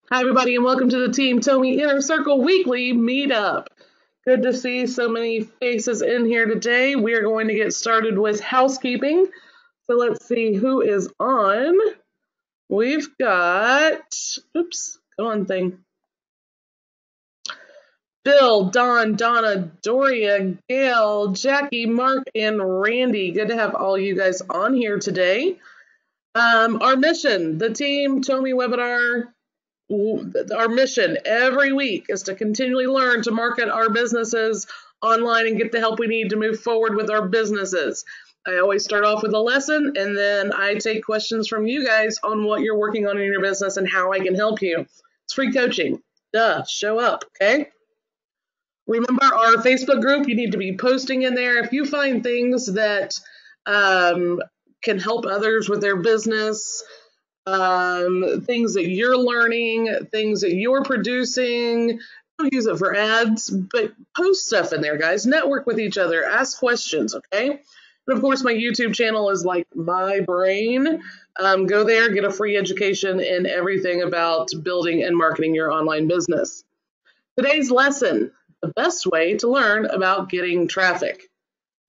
Hi, everybody, and welcome to the Team Tomey Inner Circle Weekly Meetup. Good to see so many faces in here today. We are going to get started with housekeeping. So let's see who is on. We've got, oops, come on thing. Bill, Don, Donna, Doria, Gail, Jackie, Mark, and Randy. Good to have all you guys on here today. Our mission, the Team Tomey webinar. Our mission every week is to continually learn to market our businesses online and get the help we need to move forward with our businesses. I always start off with a lesson, and then I take questions from you guys on what you're working on in your business and how I can help you. It's free coaching. Duh, show up, okay? Remember our Facebook group, you need to be posting in there. If you find things that can help others with their business, things that you're learning, things that you're producing. Don't use it for ads, but post stuff in there, guys. Network with each other. Ask questions, okay? And of course, my YouTube channel is like my brain. Go there, get a free education in everything about building and marketing your online business. Today's lesson, the best way to learn about getting traffic.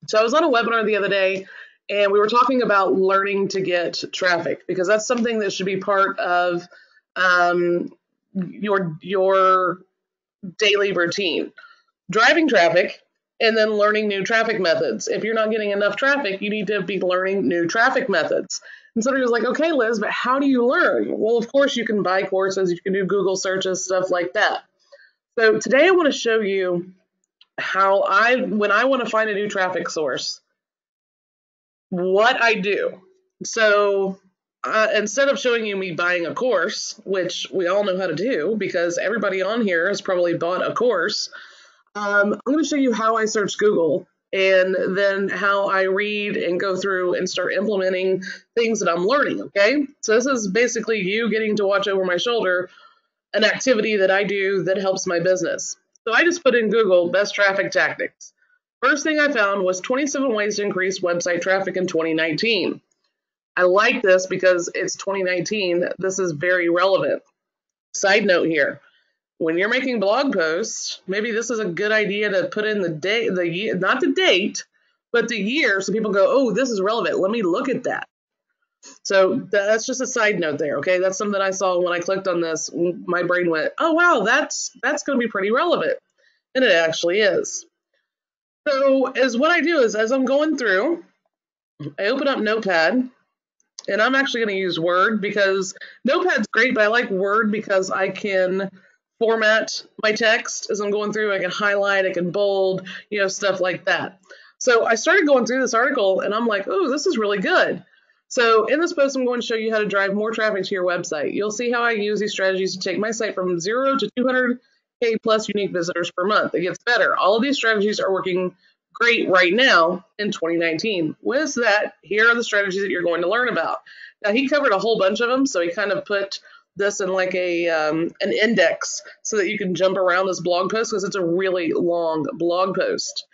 So I was on a webinar the other day, and we were talking about learning to get traffic, because that's something that should be part of your daily routine. Driving traffic and then learning new traffic methods. If you're not getting enough traffic, you need to be learning new traffic methods. And somebody was like, okay, Liz, but how do you learn? Well, of course, you can buy courses, you can do Google searches, stuff like that. So today I want to show you how when I want to find a new traffic source, what I do. So instead of showing you me buying a course, which we all know how to do because everybody on here has probably bought a course, I'm going to show you how I search Google and then how I read and go through and start implementing things that I'm learning, okay? So this is basically you getting to watch over my shoulder an activity that I do that helps my business. So I just put in Google best traffic tactics. First thing I found was 27 ways to increase website traffic in 2019. I like this because it's 2019. This is very relevant. Side note here, when you're making blog posts, maybe this is a good idea to put in the date, the year, not the date, but the year, so people go, oh, this is relevant. Let me look at that. So that's just a side note there, okay? That's something I saw when I clicked on this. My brain went, oh, wow, that's going to be pretty relevant. And it actually is. So what I do is, as I'm going through, I open up Notepad, and I'm actually going to use Word because Notepad's great, but I like Word because I can format my text as I'm going through. I can highlight, I can bold, stuff like that. So I started going through this article, and I'm like, oh, this is really good. So in this post, I'm going to show you how to drive more traffic to your website. You'll see how I use these strategies to take my site from 0 to 200K plus unique visitors per month. It gets better. All of these strategies are working great right now in 2019. With that, here are the strategies that you're going to learn about. Now, he covered a whole bunch of them, so he kind of put this in like an index so that you can jump around this blog post because it's a really long blog post.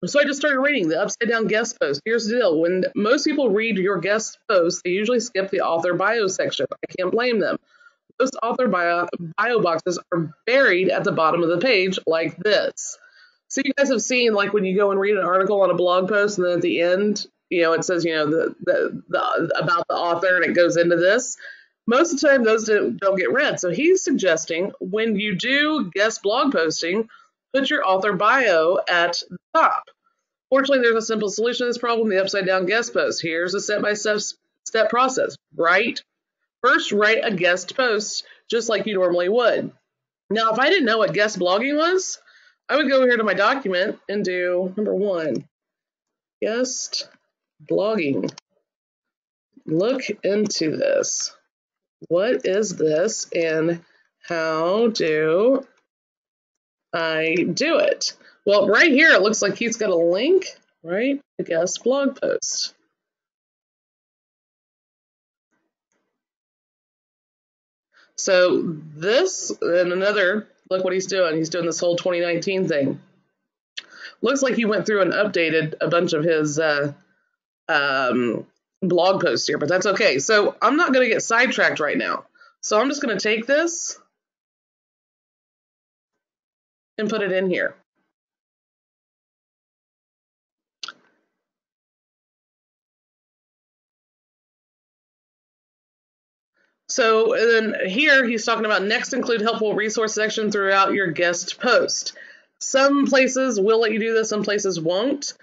So I just started reading the upside down guest post. Here's the deal. When most people read your guest post, they usually skip the author bio section. I can't blame them. Most author bio boxes are buried at the bottom of the page like this. So you guys have seen, like, when you go and read an article on a blog post, and then at the end, it says, the about the author, and it goes into this. Most of the time, those don't get read. So he's suggesting when you do guest blog posting, put your author bio at the top. Fortunately, there's a simple solution to this problem, the upside down guest post. Here's a step-by-step process. First, write a guest post just like you normally would. Now, if I didn't know what guest blogging was, I would go here to my document and do number 1, guest blogging. Look into this. What is this and how do I do it? Well, right here, it looks like he's got a link, right? The guest blog post. So this and another, look what he's doing. He's doing this whole 2019 thing. Looks like he went through and updated a bunch of his blog posts here, but that's okay. So I'm not going to get sidetracked right now. So I'm just going to take this and put it in here. So then here he's talking about next include helpful resource section throughout your guest post. Some places will let you do this, some places won't.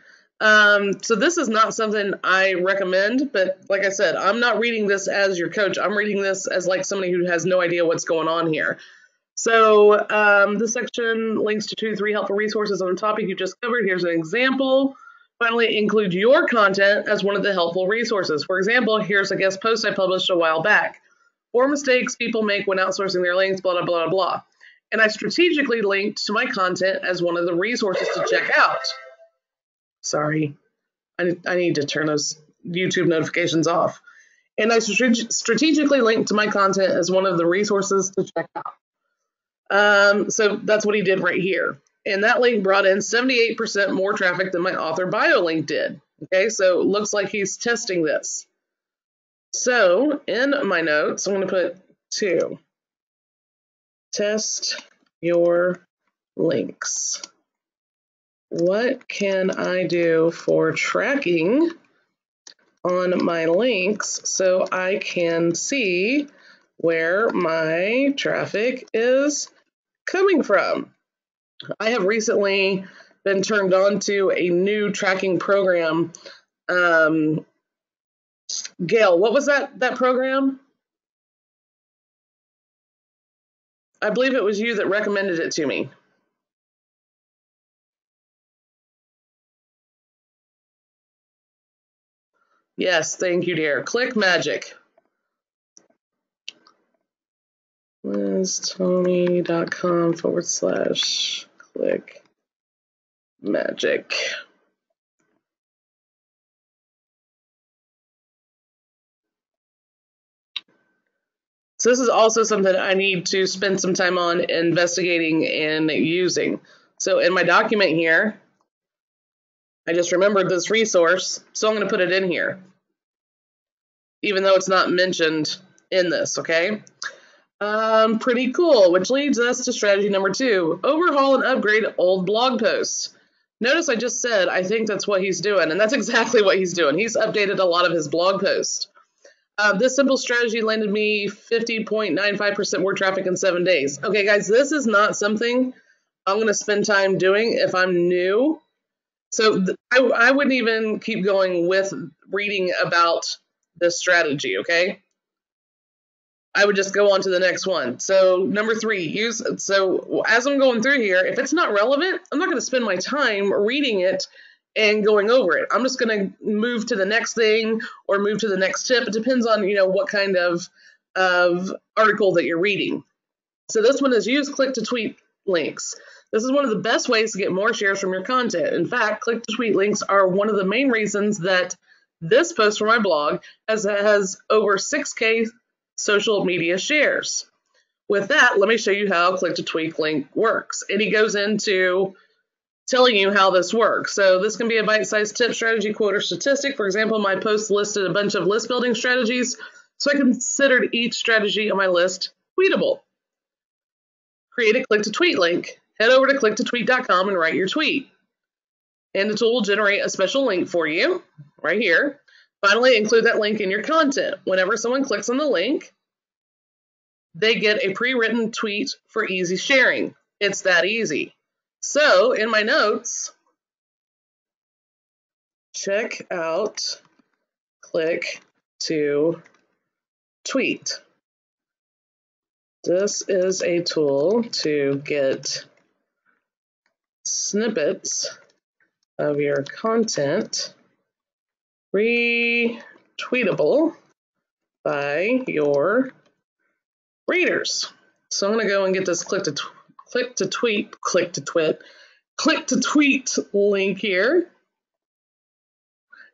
So this is not something I recommend, but like I said, I'm not reading this as your coach. I'm reading this as like somebody who has no idea what's going on here. So this section links to 2 to 3 helpful resources on the topic you just covered. Here's an example. Finally, include your content as one of the helpful resources. For example, here's a guest post I published a while back. 4 mistakes people make when outsourcing their links, blah, blah, blah, blah. And I strategically linked to my content as one of the resources to check out. Sorry, I need to turn those YouTube notifications off. And I strategically linked to my content as one of the resources to check out. So that's what he did right here. And that link brought in 78% more traffic than my author bio link did. Okay, so it looks like he's testing this. So in my notes, I'm going to put 2. Test your links. What can I do for tracking on my links so I can see where my traffic is coming from? I have recently been turned on to a new tracking program. Gail, what was that program? I believe it was you that recommended it to me. Yes, thank you, dear. Click Magic. Tomey.com/click magic. So this is also something I need to spend some time on investigating and using. So in my document here, I just remembered this resource, so I'm going to put it in here, even though it's not mentioned in this, okay? Pretty cool, which leads us to strategy number 2, overhaul and upgrade old blog posts. Notice I just said I think that's what he's doing, and that's exactly what he's doing. He's updated a lot of his blog posts. This simple strategy landed me 50.95% more traffic in 7 days. Okay, guys, this is not something I'm going to spend time doing if I'm new. So I wouldn't even keep going with reading about this strategy, okay? I would just go on to the next one. So number 3, so as I'm going through here, if it's not relevant, I'm not going to spend my time reading it and going over it. I'm just going to move to the next thing or move to the next tip. It depends on, what kind of article that you're reading. So this one is use click-to-tweet links. This is one of the best ways to get more shares from your content. In fact, click-to-tweet links are one of the main reasons that this post from my blog has over 6K social media shares. With that, let me show you how click-to-tweet link works. And he goes into telling you how this works. So this can be a bite-sized tip, strategy, quote, or statistic. For example, my post listed a bunch of list building strategies, so I considered each strategy on my list tweetable. Create a click-to-tweet link. Head over to click-to-tweet.com and write your tweet. And the tool will generate a special link for you right here. Finally, include that link in your content. Whenever someone clicks on the link, they get a pre-written tweet for easy sharing. It's that easy. So in my notes, check out click to tweet. This is a tool to get snippets of your content retweetable by your readers. So I'm going to go and get this click to tweet link here.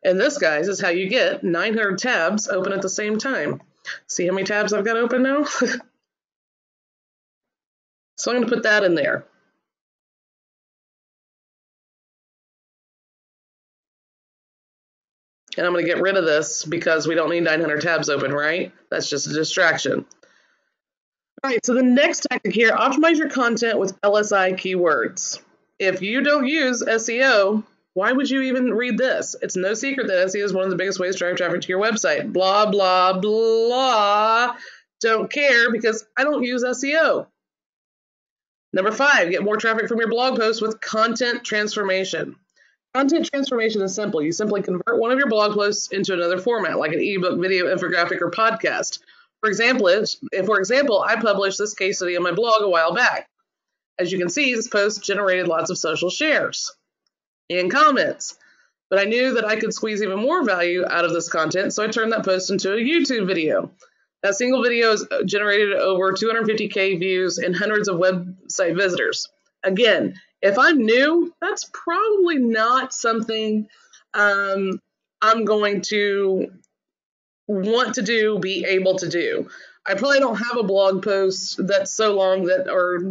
And this, guys, is how you get 900 tabs open at the same time. See how many tabs I've got open now? So I'm going to put that in there. And I'm going to get rid of this because we don't need 900 tabs open, right? That's just a distraction. All right, so the next tactic here, optimize your content with LSI keywords. If you don't use SEO, why would you even read this? It's no secret that SEO is one of the biggest ways to drive traffic to your website. Blah, blah, blah. Don't care because I don't use SEO. Number 5, get more traffic from your blog posts with content transformation. Content transformation is simple. You simply convert one of your blog posts into another format, like an ebook, video, infographic, or podcast. For example, I published this case study on my blog a while back. As you can see, this post generated lots of social shares and comments. But I knew that I could squeeze even more value out of this content, so I turned that post into a YouTube video. That single video has generated over 250K views and hundreds of website visitors. Again, if I'm new, that's probably not something I'm going to want to do, be able to do. I probably don't have a blog post that's so long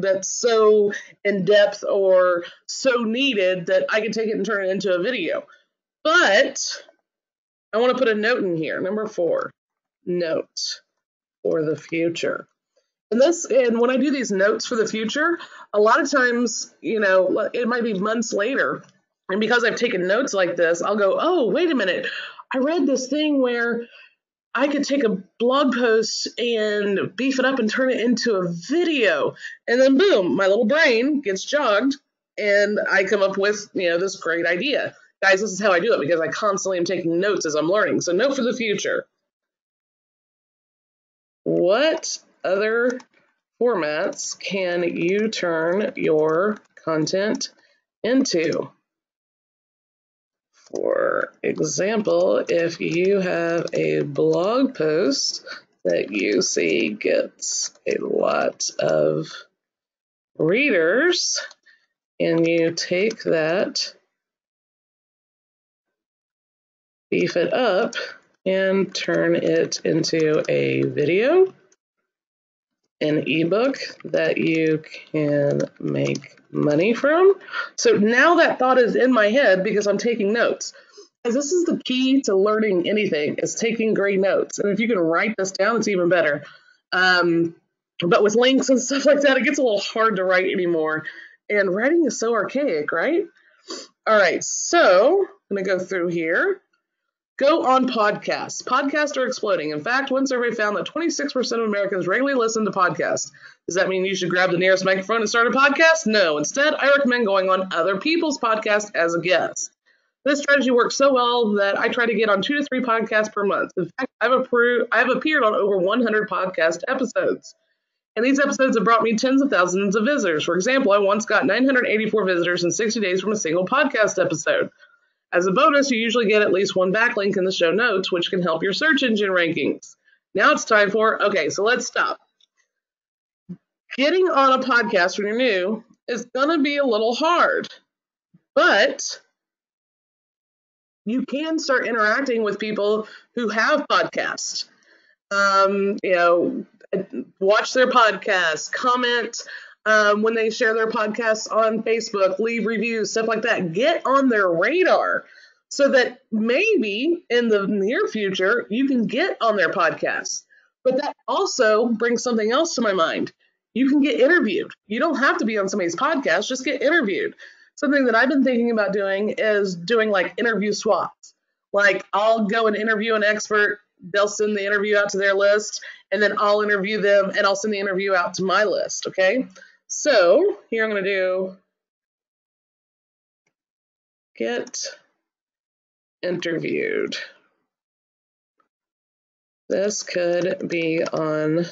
that's so in depth or so needed that I can take it and turn it into a video. But I want to put a note in here. Number 4, note for the future. And when I do these notes for the future, a lot of times, it might be months later. And because I've taken notes like this, I'll go, oh, wait a minute. I read this thing where I could take a blog post and beef it up and turn it into a video. And then boom, my little brain gets jogged and I come up with, this great idea. Guys, this is how I do it because I constantly am taking notes as I'm learning. So note for the future. What other formats can you turn your content into? For example, if you have a blog post that you see gets a lot of readers, and you take that, beef it up, and turn it into a video, an ebook that you can make money from. So now that thought is in my head because I'm taking notes. Because this is the key to learning anything, is taking great notes. And if you can write this down, it's even better. But with links and stuff like that, it gets a little hard to write anymore. And writing is so archaic, right? All right, so I'm going to go through here. Go on podcasts. Podcasts are exploding. In fact, one survey found that 26% of Americans regularly listen to podcasts. Does that mean you should grab the nearest microphone and start a podcast? No. Instead, I recommend going on other people's podcasts as a guest. This strategy works so well that I try to get on 2 to 3 podcasts per month. In fact, I've appeared on over 100 podcast episodes. And these episodes have brought me tens of thousands of visitors. For example, I once got 984 visitors in 60 days from a single podcast episode. As a bonus, you usually get at least one backlink in the show notes, which can help your search engine rankings. Now it's time for, so let's stop. Getting on a podcast when you're new is going to be a little hard, but you can start interacting with people who have podcasts. Watch their podcasts, comment when they share their podcasts on Facebook, leave reviews, stuff like that. Get on their radar so that maybe in the near future you can get on their podcast. But that also brings something else to my mind. You can get interviewed. You don't have to be on somebody's podcast, just get interviewed. Something that I've been thinking about doing is doing like interview swaps. Like I'll go and interview an expert, they'll send the interview out to their list, and then I'll interview them and I'll send the interview out to my list, okay? So here I'm going to do get interviewed. This could be on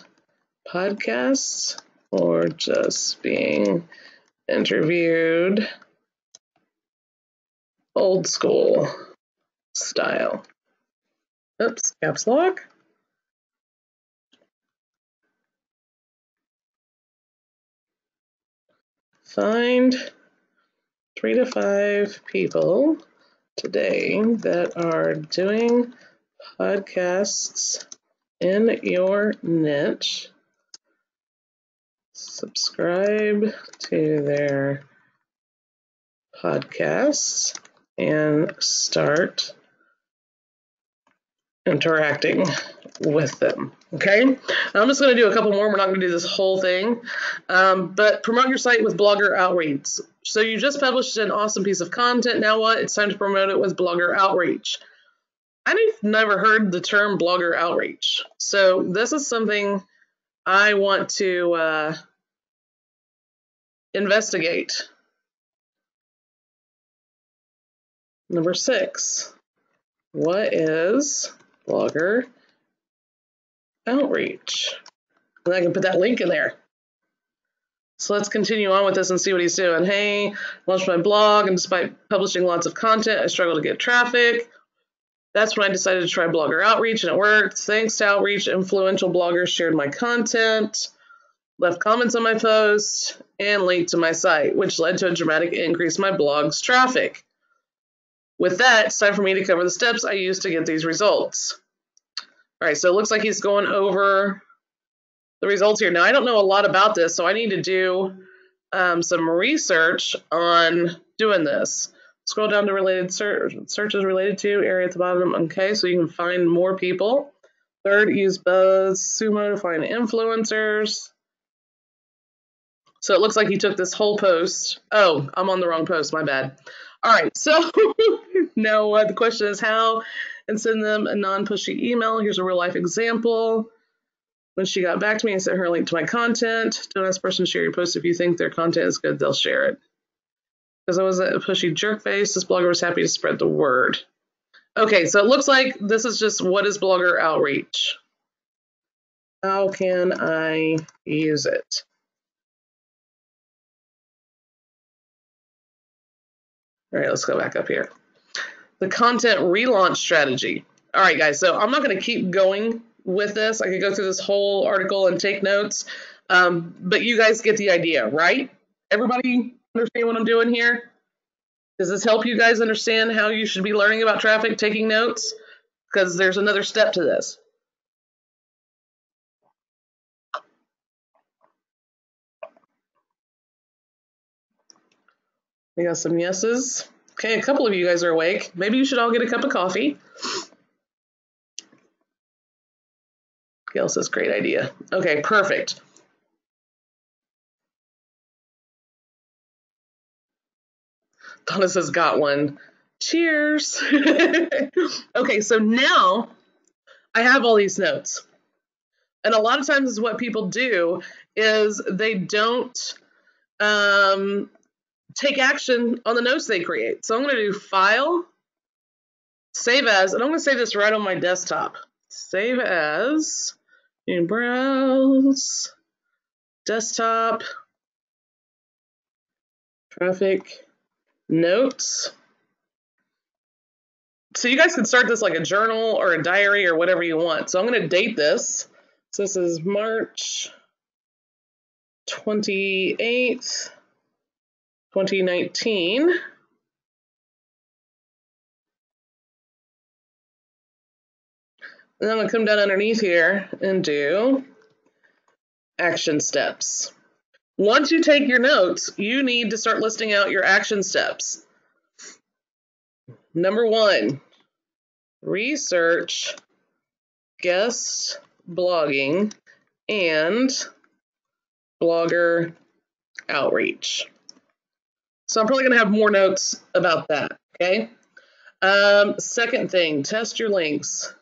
podcasts or just being interviewed old school style. Oops, caps lock. Find 3 to 5 people today that are doing podcasts in your niche. Subscribe to their podcasts and start interacting with them. Okay, I'm just going to do a couple more. We're not going to do this whole thing, but promote your site with blogger outreach. So you just published an awesome piece of content. Now what? It's time to promote it with blogger outreach. I've never heard the term blogger outreach. So this is something I want to investigate. Number 6. What is blogger outreach? And I can put that link in there. So let's continue on with this and see what he's doing. Hey, launched my blog, and despite publishing lots of content, I struggle to get traffic. That's when I decided to try blogger outreach, and it worked. Thanks to outreach, influential bloggers shared my content, left comments on my post, and linked to my site, which led to a dramatic increase in my blog's traffic. With that, it's time for me to cover the steps I used to get these results. All right, so it looks like he's going over the results here. Now, I don't know a lot about this, so I need to do some research on doing this. Scroll down to related searches related to, area at the bottom. Okay, so you can find more people. Third, use BuzzSumo to find influencers. So it looks like he took this whole post. Oh, I'm on the wrong post, my bad. All right, so now the question is how, and send them a non-pushy email. Here's a real life example. When she got back to me and sent her a link to my content, don't ask the person to share your post. If you think their content is good, they'll share it. Because I was a pushy jerk face, this blogger was happy to spread the word. Okay, so it looks like this is just what is blogger outreach. How can I use it? All right, let's go back up here. The content relaunch strategy. All right, guys, so I'm not going to keep going with this. I could go through this whole article and take notes, but you guys get the idea, right? Everybody understand what I'm doing here? Does this help you guys understand how you should be learning about traffic, taking notes? Because there's another step to this. We got some yeses. Okay, a couple of you guys are awake. Maybe you should all get a cup of coffee. Gail says, great idea. Okay, perfect. Donna says, got one. Cheers. Okay, so now I have all these notes. And a lot of times what people do is they don't take action on the notes they create. So I'm going to do File, Save As, and I'm going to save this right on my desktop. Save As, and browse, desktop, traffic, notes. So you guys can start this like a journal or a diary or whatever you want. So I'm going to date this. So this is March 28th, 2019. And I'm going to come down underneath here and do action steps. Once you take your notes, you need to start listing out your action steps. Number 1, research guest blogging and blogger outreach. So I'm probably going to have more notes about that, okay? Second thing, test your links.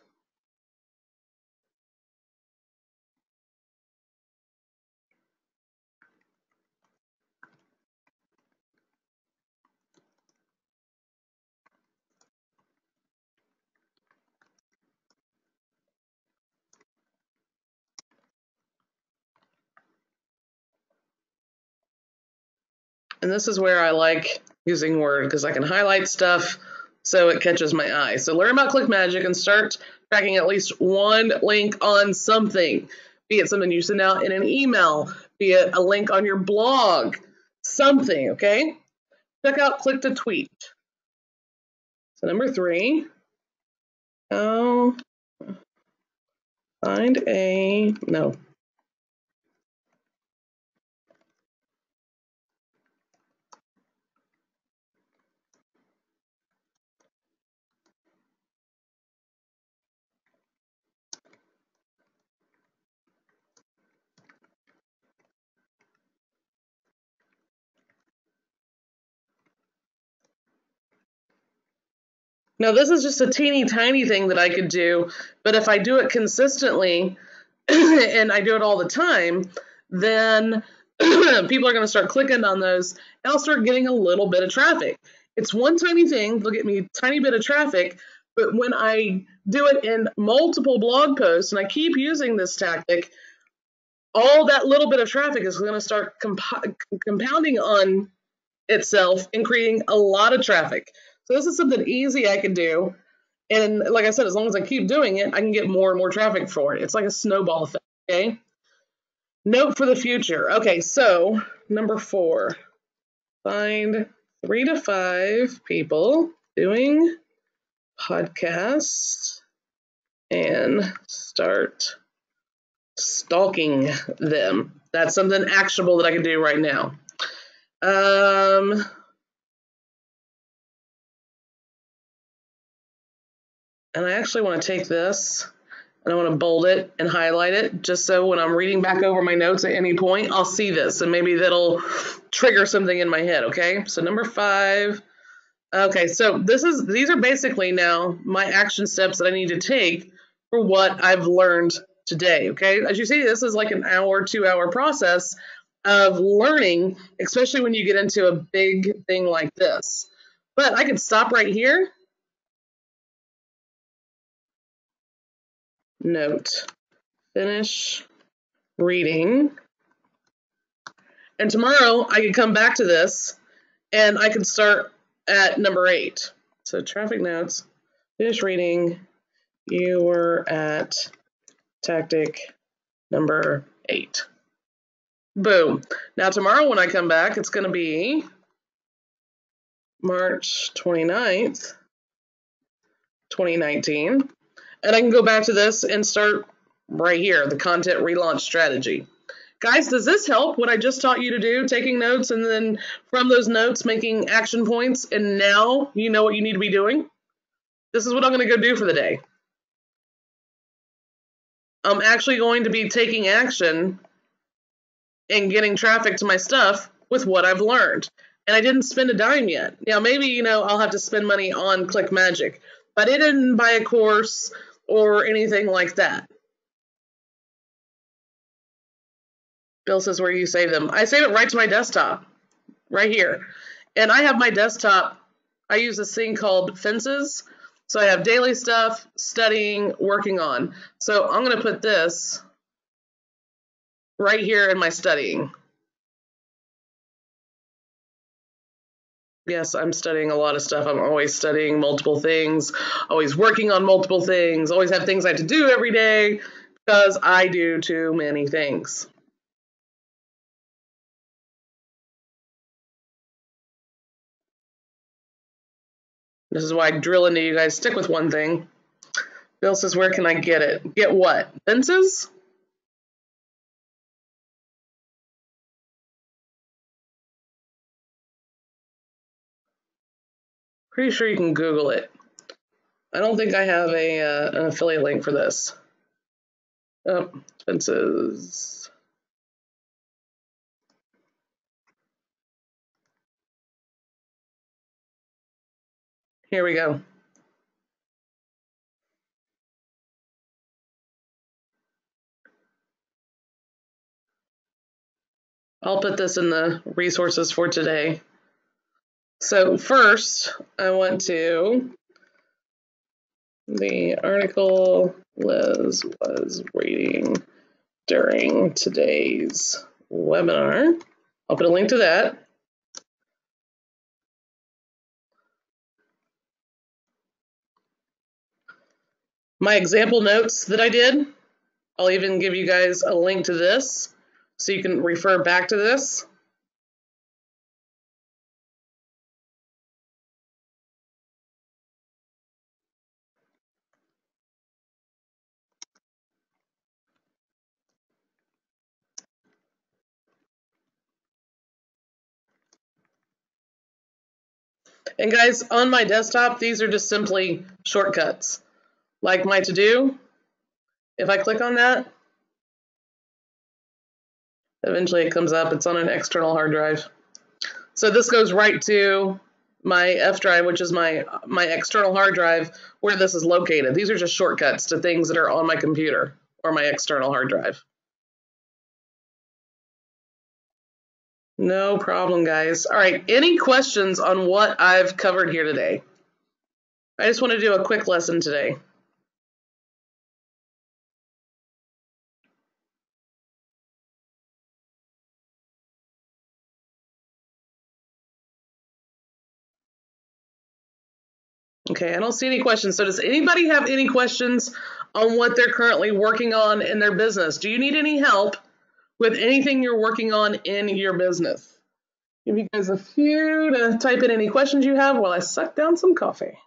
And this is where I like using Word because I can highlight stuff so it catches my eye. So learn about Click Magic and start tracking at least one link on something, be it something you send out in an email, be it a link on your blog, something, okay? Check out Click to Tweet. So number 3, find a, no. Now, this is just a teeny tiny thing that I could do, but if I do it consistently and I do it all the time, then people are going to start clicking on those, and I'll start getting a little bit of traffic. It's one tiny thing, they'll get me a tiny bit of traffic, but when I do it in multiple blog posts and I keep using this tactic, all that little bit of traffic is going to start compounding on itself and creating a lot of traffic. So this is something easy I can do. And like I said, as long as I keep doing it, I can get more and more traffic for it. It's like a snowball effect, okay? Note for the future. Okay, so number 4, find 3 to 5 people doing podcasts and start stalking them. That's something actionable that I can do right now. And I actually want to take this and I want to bold it and highlight it just so when I'm reading back over my notes at any point, I'll see this and maybe that'll trigger something in my head, okay? So number 5. Okay, so these are basically now my action steps that I need to take for what I've learned today, okay? As you see, this is like an hour, 2-hour process of learning, especially when you get into a big thing like this. But I could stop right here. Note, finish reading. And tomorrow I could come back to this and I could start at number 8. So traffic notes, finish reading. You were at tactic number 8. Boom. Now tomorrow when I come back, it's going to be March 29th, 2019. And I can go back to this and start right here, the content relaunch strategy. Guys, does this help what I just taught you to do? Taking notes and then from those notes making action points, and now you know what you need to be doing? This is what I'm going to go do for the day. I'm actually going to be taking action and getting traffic to my stuff with what I've learned. And I didn't spend a dime yet. Now, maybe, I'll have to spend money on Click Magic, but I didn't buy a course or anything like that. Bill says, where do you save them? I save it right to my desktop, right here. And I have my desktop, I use this thing called Fences. So I have daily stuff, studying, working on. So I'm going to put this right here in my studying. Yes, I'm studying a lot of stuff. I'm always studying multiple things, always working on multiple things, always have things I have to do every day because I do too many things. This is why I drill into you guys. Stick with one thing. Bill says, where can I get it? Get what? Fences? Pretty sure you can Google it. I don't think I have an affiliate link for this. Oh, Fences. Here we go. I'll put this in the resources for today. So first, I want to, the article Liz was reading during today's webinar. I'll put a link to that. My example notes that I did, I'll even give you guys a link to this so you can refer back to this. And guys, on my desktop, these are just simply shortcuts. Like my to-do, if I click on that, eventually it comes up. It's on an external hard drive. So this goes right to my F drive, which is my external hard drive, where this is located. These are just shortcuts to things that are on my computer or my external hard drive. No problem, guys. All right, any questions on what I've covered here today? I just want to do a quick lesson today. Okay, I don't see any questions. So does anybody have any questions on what they're currently working on in their business? Do you need any help with anything you're working on in your business? Give you guys a few to type in any questions you have while I suck down some coffee.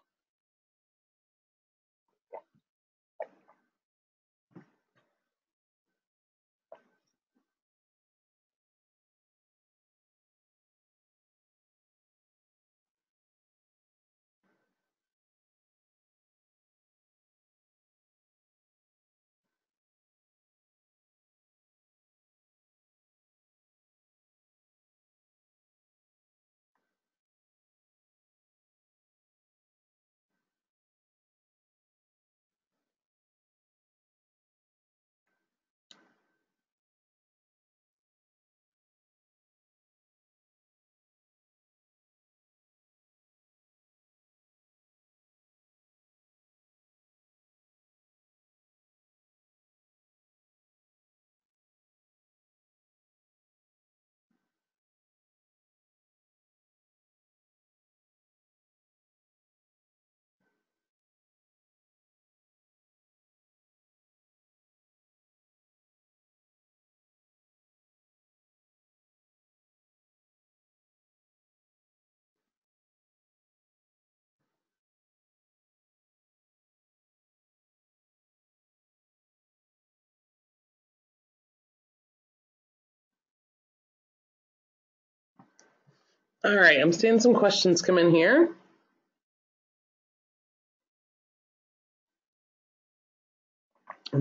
All right, I'm seeing some questions come in here.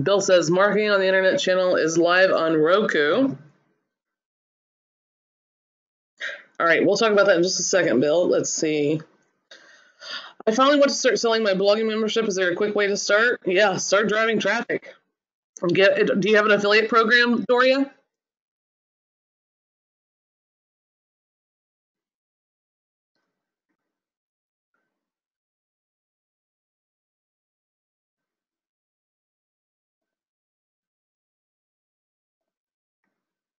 Bill says marketing on the internet channel is live on Roku. All right, we'll talk about that in just a second, Bill. Let's see. I finally want to start selling my blogging membership. Is there a quick way to start? Yeah, start driving traffic. Do you have an affiliate program, Doria?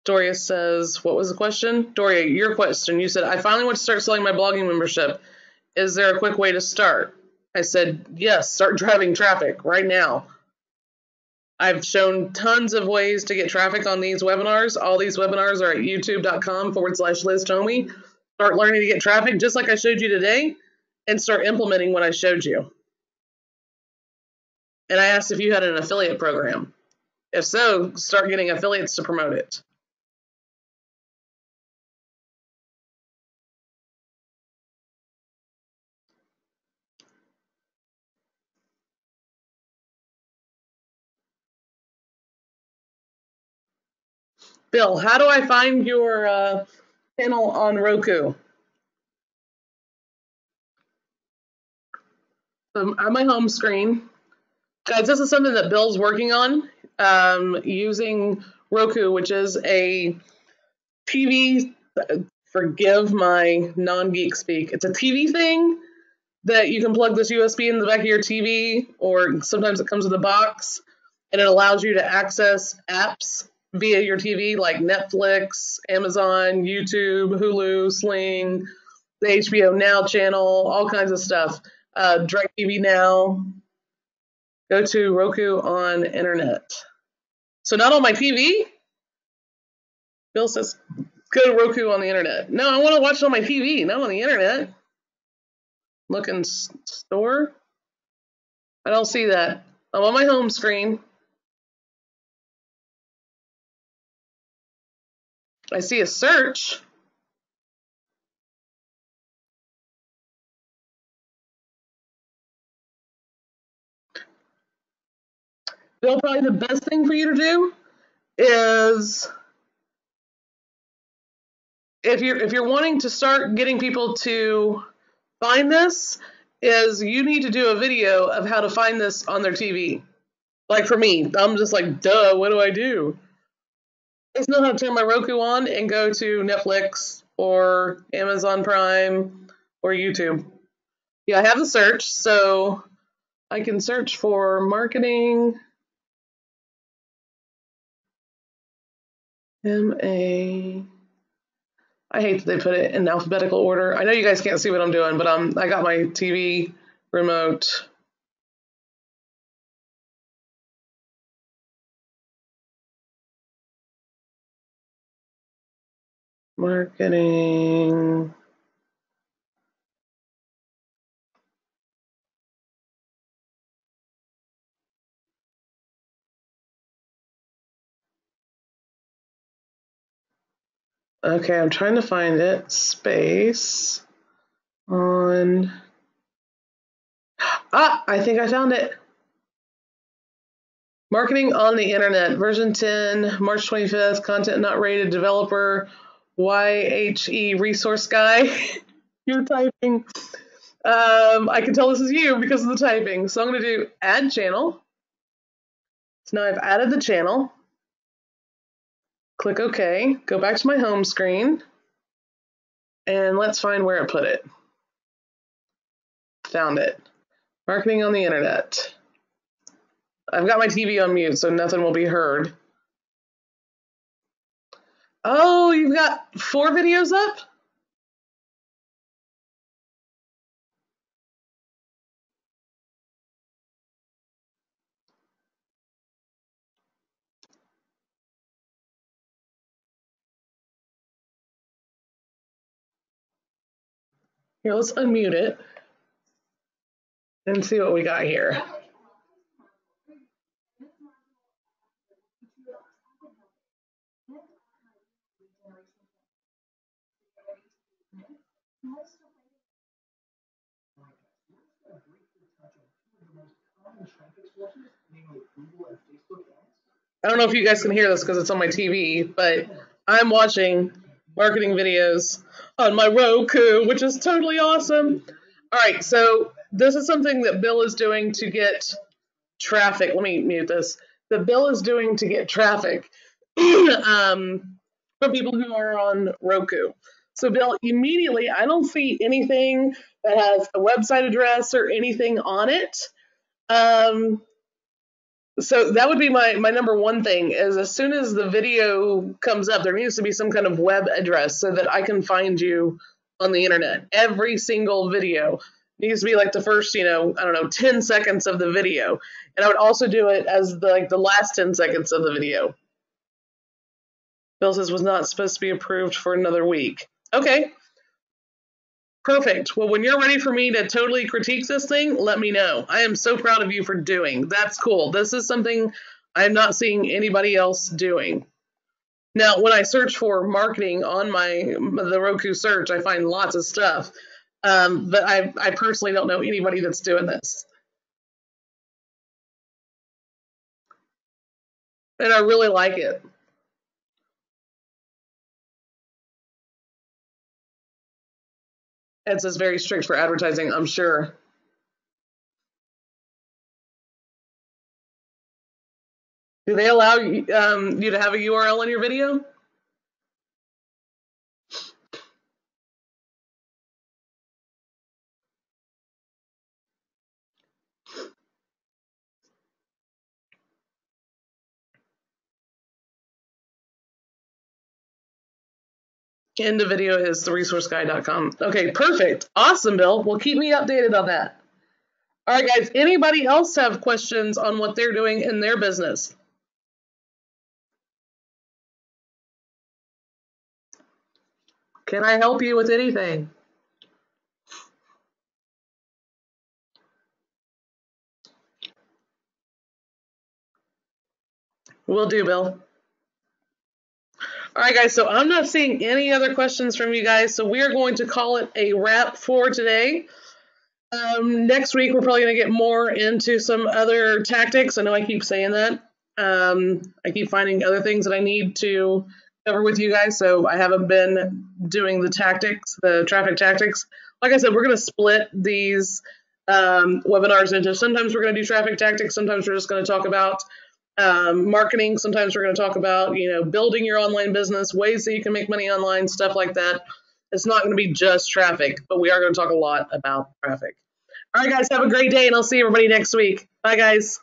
Doria says, what was the question? Doria, your question. You said, I finally want to start selling my blogging membership. Is there a quick way to start? I said, yes, start driving traffic right now. I've shown tons of ways to get traffic on these webinars. All these webinars are at youtube.com/Liz Tomey. Start learning to get traffic just like I showed you today and start implementing what I showed you. And I asked if you had an affiliate program. If so, start getting affiliates to promote it. Bill, how do I find your channel on Roku? On my home screen. Guys, this is something that Bill's working on using Roku, which is a TV, forgive my non-geek speak, it's a TV thing that you can plug this USB in the back of your TV, or sometimes it comes with a box, and it allows you to access apps via your TV like Netflix, Amazon, YouTube, Hulu, Sling, the HBO Now channel, all kinds of stuff. DirecTV Now. Go to Roku on internet. So not on my TV? Bill says, go to Roku on the internet. No, I want to watch it on my TV, not on the internet. Look in store. I don't see that. I'm on my home screen. I see a search. Bill, probably the best thing for you to do is if you're wanting to start getting people to find this is you need to do a video of how to find this on their TV. Like for me, I'm just like, duh, what do I do? I just know how to turn my Roku on and go to Netflix or Amazon Prime or YouTube. Yeah, I have the search, so I can search for marketing MA. I hate that they put it in alphabetical order. I know you guys can't see what I'm doing, but I got my TV remote. Marketing. Okay, I'm trying to find it. Space on. Ah, I think I found it. Marketing on the internet, version 10, March 25th, content not rated, developer, YHE resource guy. You're typing. I can tell this is you because of the typing. So I'm going to do add channel. So now I've added the channel. Click OK. Go back to my home screen. And let's find where it put it. Found it. Marketing on the internet. I've got my TV on mute, so nothing will be heard. Oh, you've got 4 videos up? Here, let's unmute it and see what we got here. I don't know if you guys can hear this because it's on my TV, but I'm watching marketing videos on my Roku, which is totally awesome. All right, so this is something that Bill is doing to get traffic. Let me mute this. That Bill is doing to get traffic for people who are on Roku. So Bill, immediately, I don't see anything that has a website address or anything on it. So that would be my number one thing is as soon as the video comes up, there needs to be some kind of web address so that I can find you on the internet. Every single video needs to be like the first, 10 seconds of the video. And I would also do it as the last 10 seconds of the video. Bill says was not supposed to be approved for another week. Okay. Perfect. Well, when you're ready for me to totally critique this thing, let me know. I am so proud of you for doing. That's cool. This is something I'm not seeing anybody else doing. Now, when I search for marketing on the Roku search, I find lots of stuff. But I personally don't know anybody that's doing this. And I really like it. It says very strict for advertising, I'm sure. Do they allow you to have a URL in your video? In the video is theresourceguy.com. Okay, perfect. Awesome, Bill. Well, keep me updated on that. All right, guys. Anybody else have questions on what they're doing in their business? Can I help you with anything? Will do, Bill. All right, guys. So I'm not seeing any other questions from you guys. So we are going to call it a wrap for today. Next week, we're probably going to get more into some other tactics. I know I keep saying that. I keep finding other things that I need to cover with you guys. So I haven't been doing the traffic tactics like I said, we're going to split these webinars into, sometimes we're going to do traffic tactics, sometimes we're just going to talk about marketing, sometimes we're going to talk about, building your online business, ways that you can make money online, stuff like that. It's not going to be just traffic, but we are going to talk a lot about traffic. All right, guys, have a great day, and I'll see everybody next week. Bye, guys.